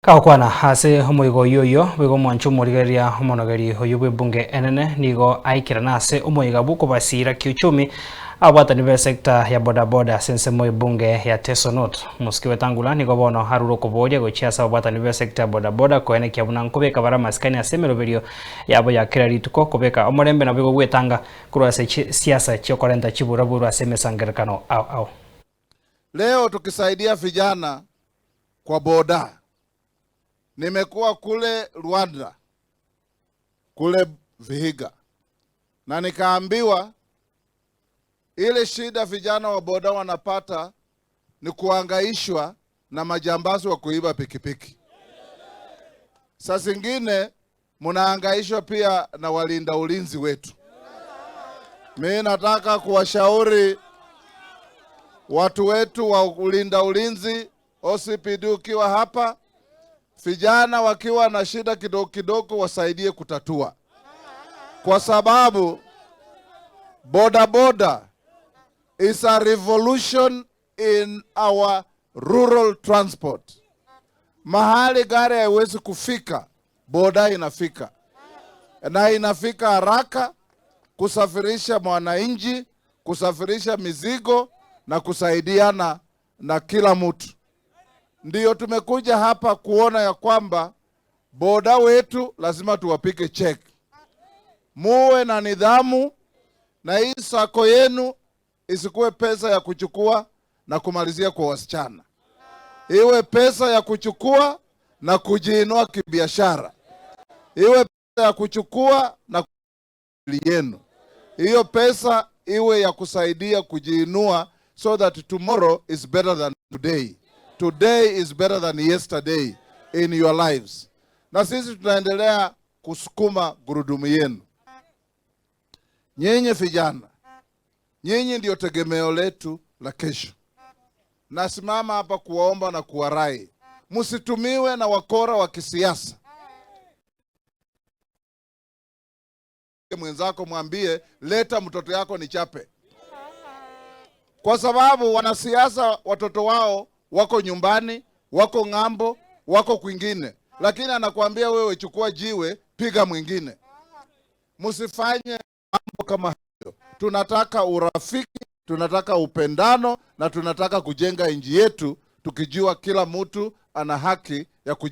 Kaukwana hase omoigo yoyo bego mwancho morigeria homonogeri oyubwe bunge enene nigo aikira nase omoiga buko basira kiuchumi abwatani be sekta ya bodaboda sense moi bunge ya Tesonot muskiwe tangula nigo bono haruro koboria gochiasa abwatani be sekta bodaboda koene kiabuna nkobeka bara maskani asemero berio yabo ya kira rituko kobeka omorembe na bego gwetanga kurwase siasa chokorenta chibura buru aseme sangerekano au leo tukisaidia vijana kwa boda. Nimekuwa kule Rwanda, kule Vihiga, na nikaambiwa ile shida vijana wa boda wanapata ni kuhangaishwa na majambazi wa kuiba pikipiki. Saa zingine mnahangaishwa pia na walinda ulinzi wetu. Mimi nataka kuwashauri watu wetu wa ulinda ulinzi, OCPD ukiwa hapa, vijana wakiwa na shida kidogo kidogo wasaidie kutatua, kwa sababu boda is a revolution in our rural transport. Mahali gari haiwezi kufika, boda inafika, na inafika haraka kusafirisha mwananchi, kusafirisha mizigo na kusaidiana na kila mtu. Ndiyo tumekuja hapa kuona ya kwamba boda wetu lazima tuwapike check. Muwe na nidhamu, na hii sako yenu isikuwe pesa ya kuchukua na kumalizia kwa wasichana. Iwe pesa ya kuchukua na kujiinua kibiashara. Iwe pesa ya kuchukua na yenu. Hiyo pesa iwe ya kusaidia kujiinua, so that tomorrow is better than today. Today is better than yesterday in your lives. Na sisi tunaendelea kusukuma gurudumu yenu. Nyinyi vijana, nyinyi ndio tegemeo letu la kesho. Nasimama hapa kuwaomba na kuwarai, msitumiwe na wakora wa kisiasa. Mwenzako mwambie, leta mtoto yako nichape. Kwa sababu wanasiasa watoto wao wako nyumbani, wako ng'ambo, wako kwingine, lakini anakuambia wewe chukua jiwe, piga mwingine. Msifanye mambo kama hayo. Tunataka urafiki, tunataka upendano, na tunataka kujenga nchi yetu tukijua kila mtu ana haki ya kujivunia.